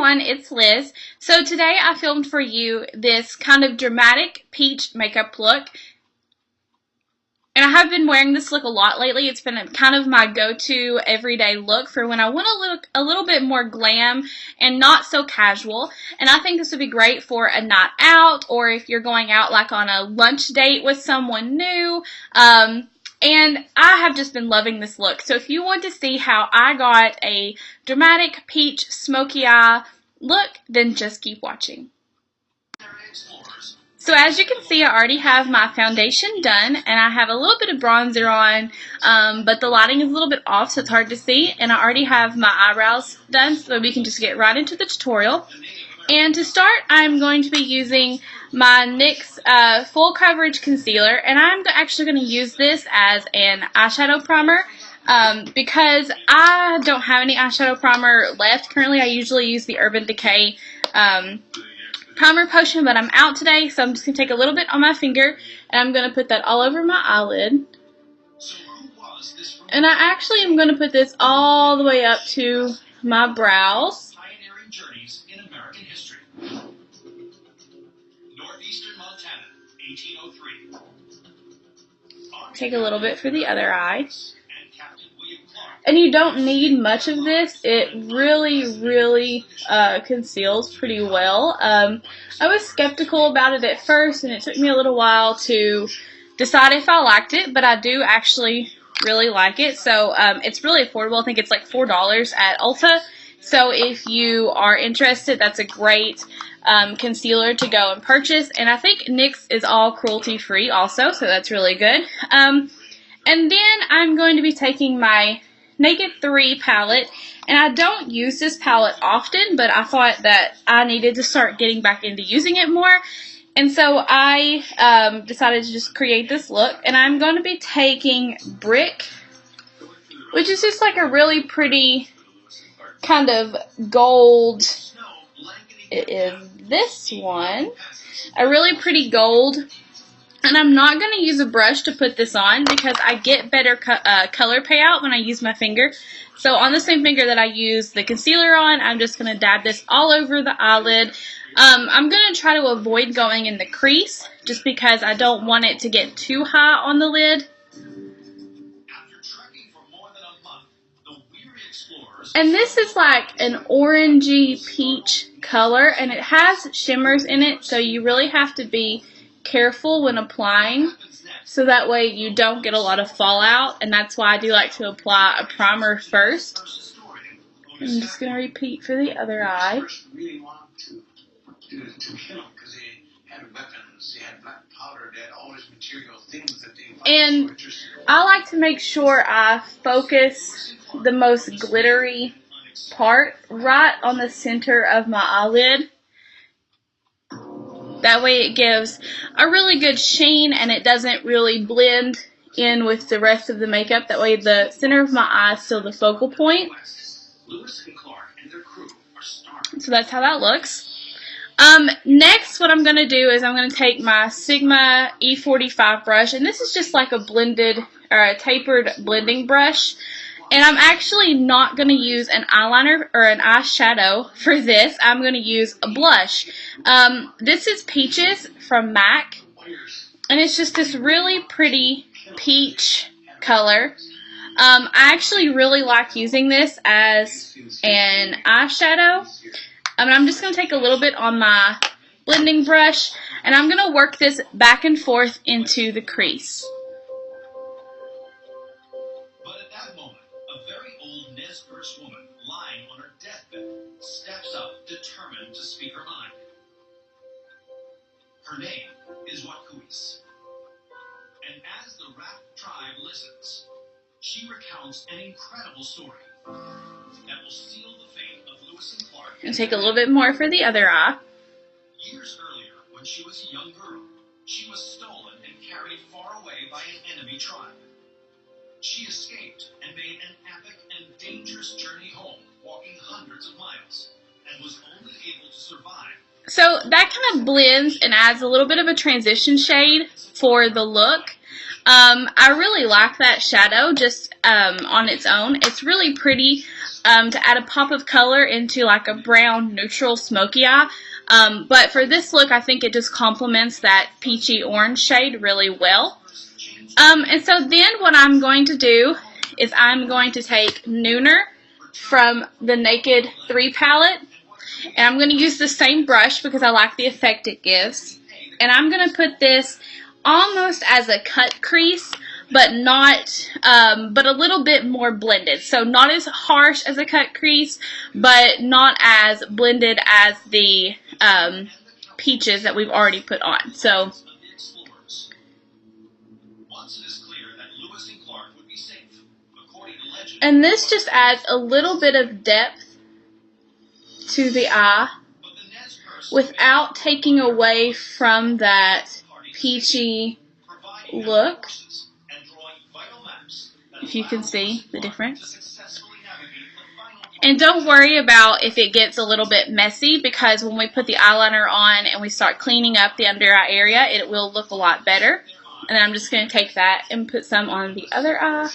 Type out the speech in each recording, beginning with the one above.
everyone, it's Liz. So today I filmed for you this kind of dramatic peach makeup look. And I have been wearing this look a lot lately. It's been kind of my go-to everyday look for when I want to look a little bit more glam and not so casual. And I think this would be great for a night out, or if you're going out like on a lunch date with someone new. And I have just been loving this look. So if you want to see how I got a dramatic peach smoky eye look, then just keep watching. So as you can see, I already have my foundation done, and I have a little bit of bronzer on, but the lighting is a little bit off, so it's hard to see. And I already have my eyebrows done, so we can just get right into the tutorial. And to start, I'm going to be using my NYX Full Coverage Concealer, and I'm actually going to use this as an eyeshadow primer because I don't have any eyeshadow primer left. Currently, I usually use the Urban Decay primer potion, but I'm out today, so I'm just going to take a little bit on my finger, and I'm going to put that all over my eyelid. And I actually am going to put this all the way up to my brows. Take a little bit for the other eye. And you don't need much of this. It really conceals pretty well. I was skeptical about it at first, and it took me a little while to decide if I liked it, but I do actually really like it. So it's really affordable. I think it's like $4 at Ulta. So if you are interested, that's a great concealer to go and purchase. And I think NYX is all cruelty-free also, so that's really good. And then I'm going to be taking my Naked 3 palette, and I don't use this palette often, but I thought that I needed to start getting back into using it more. And so I decided to just create this look, and I'm going to be taking Brick, which is just like a really pretty kind of gold. It is this one, a really pretty gold, and I'm not going to use a brush to put this on because I get better color payout when I use my finger. So on the same finger that I use the concealer on, I'm just going to dab this all over the eyelid. I'm going to try to avoid going in the crease just because I don't want it to get too high on the lid. And this is like an orangey peach color, and it has shimmers in it, so you really have to be careful when applying, so that way you don't get a lot of fallout, and that's why I do like to apply a primer first. I'm just going to repeat for the other eye. And I like to make sure I focus the most glittery part right on the center of my eyelid. That way it gives a really good sheen and it doesn't really blend in with the rest of the makeup. That way the center of my eye is still the focal point. So that's how that looks. Next, what I'm going to do is I'm going to take my Sigma E45 brush, and this is just like a blended or a tapered blending brush. And I'm actually not going to use an eyeliner or an eyeshadow for this. I'm going to use a blush. This is Peaches from MAC, and it's just this really pretty peach color. I actually really like using this as an eyeshadow. I'm just going to take a little bit on my blending brush, and I'm going to work this back and forth into the crease. But at that moment, a very old Nez Perce woman lying on her deathbed steps up, determined to speak her mind. Her name is Wakuis. And as the Rat tribe listens, she recounts an incredible story that will seal the fate of Lewis and Clark. And take a little bit more for the other eye. Years earlier, when she was a young girl, she was stolen and carried far away by an enemy tribe. She escaped and made an epic and dangerous journey home, walking hundreds of miles, and was only able to survive. So that kind of blends and adds a little bit of a transition shade for the look. I really like that shadow just on its own. It's really pretty to add a pop of color into like a brown neutral smoky eye. But for this look, I think it just complements that peachy orange shade really well. And so then what I'm going to do is I'm going to take Nooner from the Naked 3 palette, and I'm going to use the same brush because I like the effect it gives. And I'm going to put this almost as a cut crease, but not, but a little bit more blended. So not as harsh as a cut crease, but not as blended as the peaches that we've already put on. So, and this just adds a little bit of depth to the eye without taking away from that peachy look, if you can see the difference. And don't worry about if it gets a little bit messy, because when we put the eyeliner on and we start cleaning up the under eye area, it will look a lot better. And I'm just going to take that and put some on the other eye.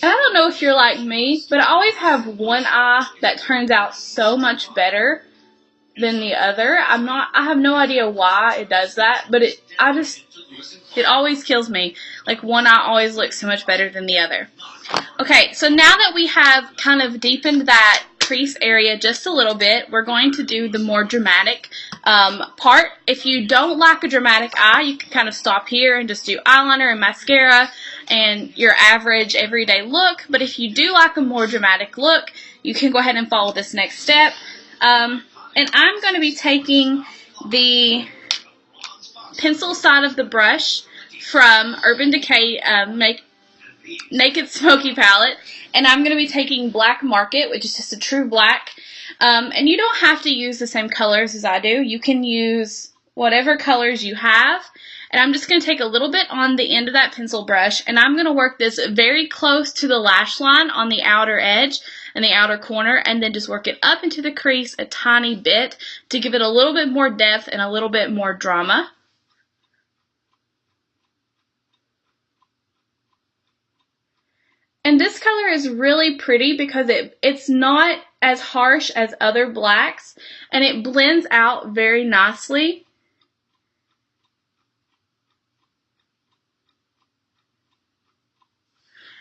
And I don't know if you're like me, but I always have one eye that turns out so much better than the other. I have no idea why it does that, but it always kills me. Like, one eye always looks so much better than the other. Okay, so now that we have kind of deepened that crease area just a little bit, we're going to do the more dramatic part. If you don't like a dramatic eye, you can kind of stop here and just do eyeliner and mascara and your average everyday look. But if you do like a more dramatic look, you can go ahead and follow this next step. And I'm going to be taking the pencil side of the brush from Urban Decay Naked Smoky palette, and I'm going to be taking Black Market, which is just a true black. And you don't have to use the same colors as I do. You can use whatever colors you have. And I'm just going to take a little bit on the end of that pencil brush, and I'm going to work this very close to the lash line on the outer edge and the outer corner, and then just work it up into the crease a tiny bit to give it a little bit more depth and a little bit more drama. And this color is really pretty because it's not as harsh as other blacks, and it blends out very nicely.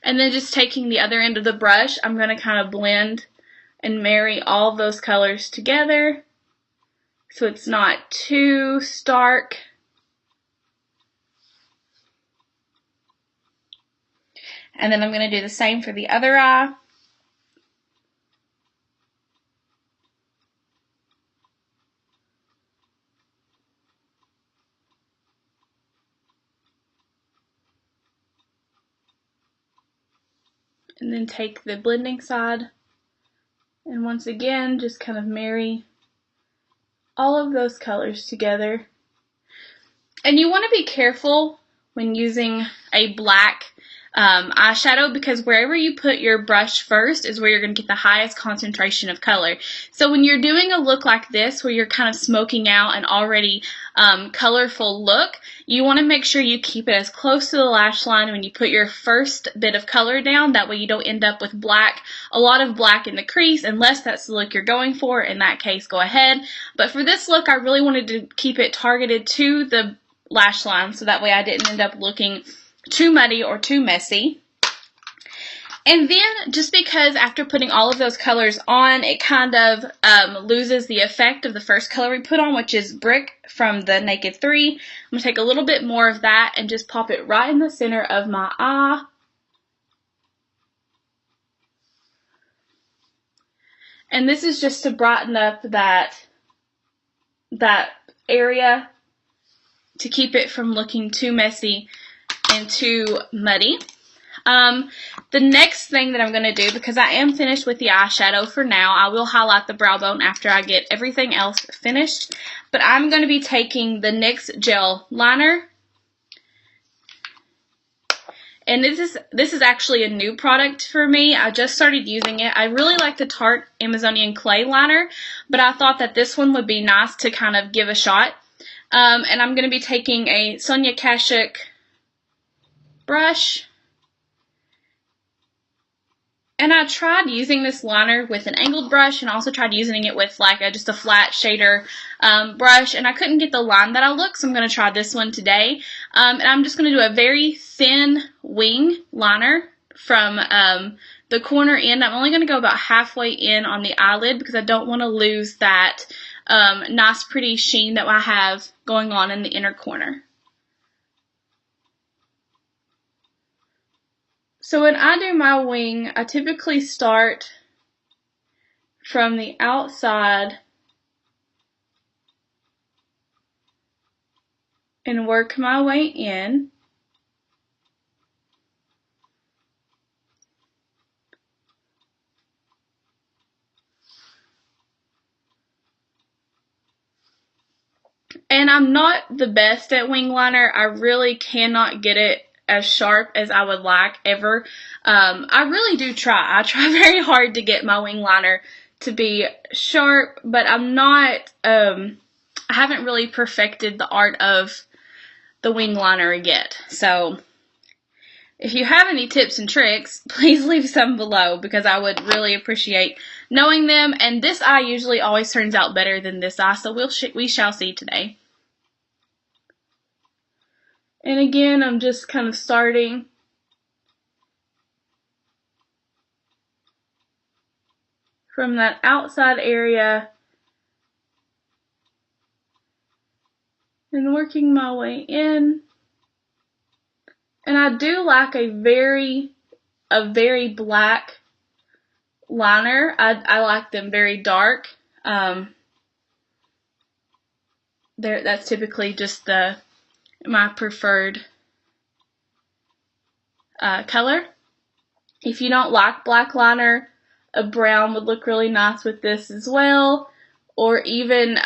And then just taking the other end of the brush, I'm going to kind of blend and marry all those colors together so it's not too stark. And then I'm going to do the same for the other eye. And then take the blending side and once again just kind of marry all of those colors together. And you want to be careful when using a black eyeshadow, because wherever you put your brush first is where you're going to get the highest concentration of color. So when you're doing a look like this where you're kind of smoking out an already colorful look, you want to make sure you keep it as close to the lash line when you put your first bit of color down. That way you don't end up with black, a lot of black in the crease, unless that's the look you're going for. In that case, go ahead. But for this look, I really wanted to keep it targeted to the lash line so that way I didn't end up looking too muddy or too messy. And then, just because after putting all of those colors on, it kind of loses the effect of the first color we put on, which is Brick from the Naked 3. I'm going to take a little bit more of that and just pop it right in the center of my eye. And this is just to brighten up that area to keep it from looking too messy and too muddy. The next thing that I'm going to do, because I am finished with the eyeshadow for now, I will highlight the brow bone after I get everything else finished, but I'm going to be taking the NYX Gel Liner, And this is actually a new product for me. I just started using it. I really like the Tarte Amazonian Clay liner, but I thought that this one would be nice to kind of give a shot. And I'm going to be taking a Sonia Kashuk brush. And I tried using this liner with an angled brush and also tried using it with like just a flat shader brush, and I couldn't get the line that I look, so I'm going to try this one today. And I'm just going to do a very thin wing liner from the corner end. I'm only going to go about halfway in on the eyelid because I don't want to lose that nice pretty sheen that I have going on in the inner corner. So when I do my wing, I typically start from the outside and work my way in. And I'm not the best at wing liner. I really cannot get it as sharp as I would like ever. I really do try. I try very hard to get my wing liner to be sharp, but I'm not, I haven't really perfected the art of the wing liner yet. So if you have any tips and tricks, please leave some below because I would really appreciate knowing them. And this eye usually always turns out better than this eye, so we shall see today. And again, I'm just kind of starting from that outside area and working my way in. And I do like a very black liner. I like them very dark. That's typically just my preferred color. If you don't like black liner, a brown would look really nice with this as well, or even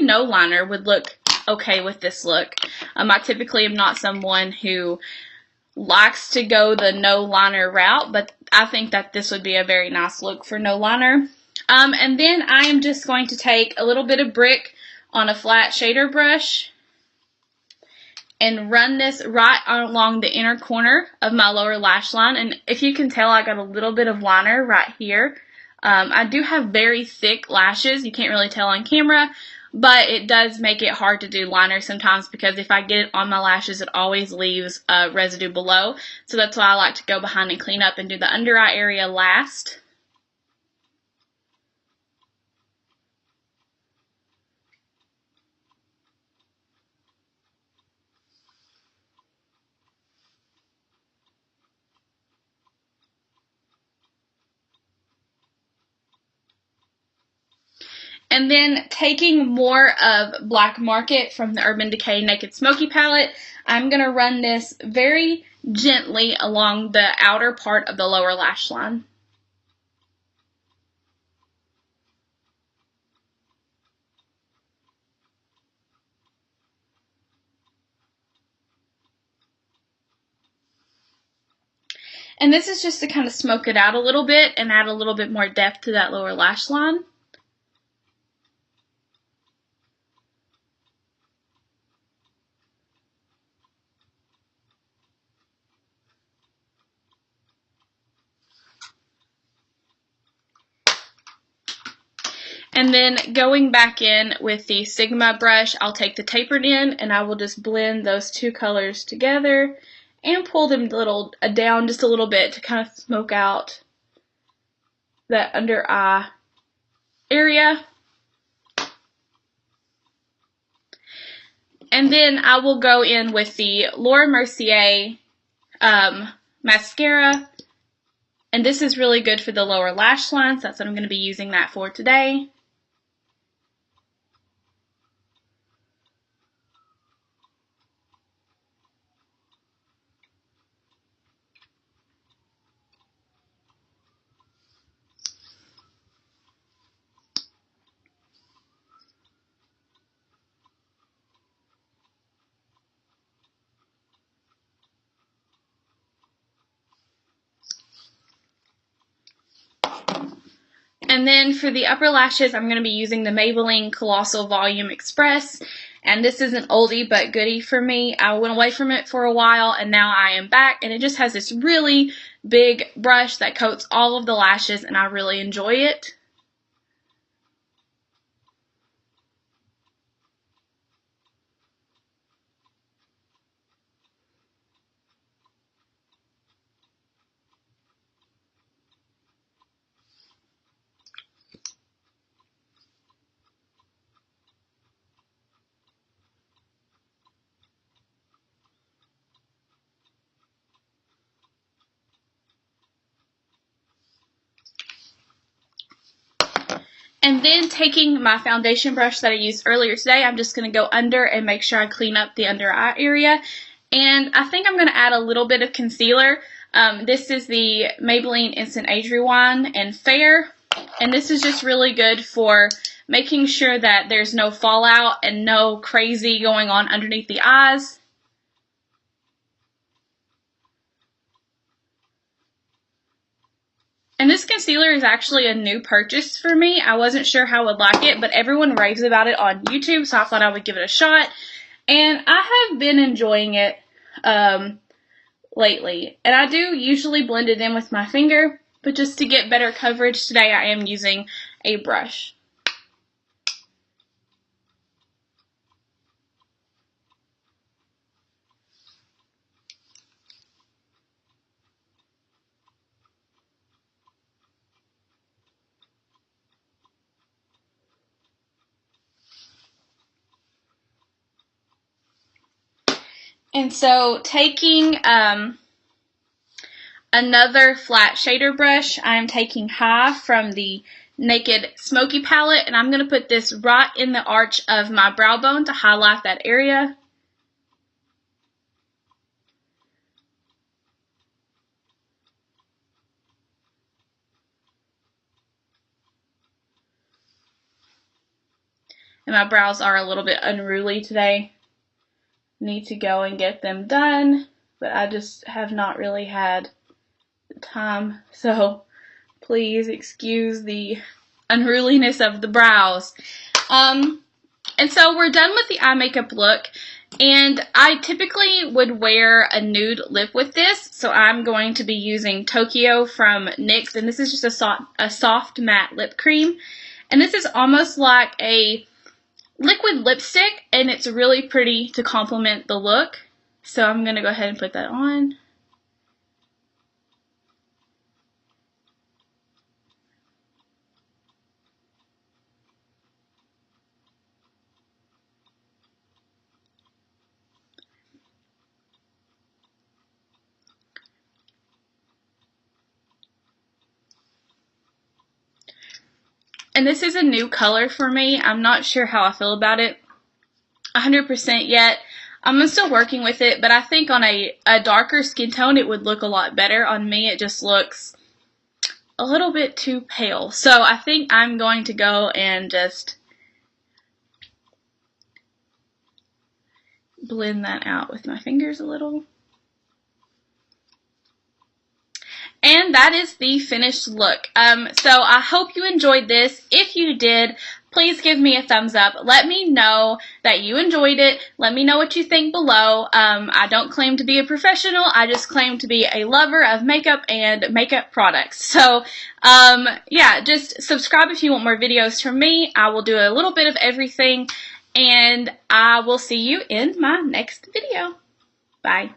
no liner would look okay with this look. I typically am not someone who likes to go the no liner route, but I think that this would be a very nice look for no liner. And then I am just going to take a little bit of brick on a flat shader brush and run this right along the inner corner of my lower lash line. And if you can tell, I got a little bit of liner right here. I do have very thick lashes. You can't really tell on camera, but it does make it hard to do liner sometimes because if I get it on my lashes, it always leaves residue below. So that's why I like to go behind and clean up and do the under eye area last. And then taking more of Black Market from the Urban Decay Naked Smoky palette, I'm going to run this very gently along the outer part of the lower lash line. And this is just to kind of smoke it out a little bit and add a little bit more depth to that lower lash line. And then going back in with the Sigma brush, I'll take the tapered end and I will just blend those two colors together and pull them down just a little bit to kind of smoke out that under eye area. And then I will go in with the Laura Mercier mascara. And this is really good for the lower lash line, so that's what I'm going to be using that for today. And then for the upper lashes, I'm going to be using the Maybelline Colossal Volume Express. And this is an oldie but goodie for me. I went away from it for a while and now I am back. And it just has this really big brush that coats all of the lashes and I really enjoy it. And then taking my foundation brush that I used earlier today, I'm just going to go under and make sure I clean up the under eye area. And I think I'm going to add a little bit of concealer. This is the Maybelline Instant Age Rewind in Fair. And this is just really good for making sure that there's no fallout and no crazy going on underneath the eyes. And this concealer is actually a new purchase for me. I wasn't sure how I would like it, but everyone raves about it on YouTube, so I thought I would give it a shot. And I have been enjoying it lately. And I do usually blend it in with my finger, but just to get better coverage today, I am using a brush. And so taking another flat shader brush, I'm taking High from the Naked Smoky palette, and I'm going to put this right in the arch of my brow bone to highlight that area. And my brows are a little bit unruly today. Need to go and get them done, but I just have not really had the time, so please excuse the unruliness of the brows. And so we're done with the eye makeup look, and I typically would wear a nude lip with this, so I'm going to be using Tokyo from NYX, and this is just a soft matte lip cream, and this is almost like a liquid lipstick, and it's really pretty to complement the look. So I'm going to go ahead and put that on. And this is a new color for me. I'm not sure how I feel about it 100% yet. I'm still working with it, but I think on a darker skin tone it would look a lot better. On me it just looks a little bit too pale. So I think I'm going to go and just blend that out with my fingers a little. And that is the finished look. So I hope you enjoyed this. If you did, please give me a thumbs up. Let me know that you enjoyed it. Let me know what you think below. I don't claim to be a professional. I just claim to be a lover of makeup and makeup products. So, yeah, just subscribe if you want more videos from me. I will do a little bit of everything. And I will see you in my next video. Bye.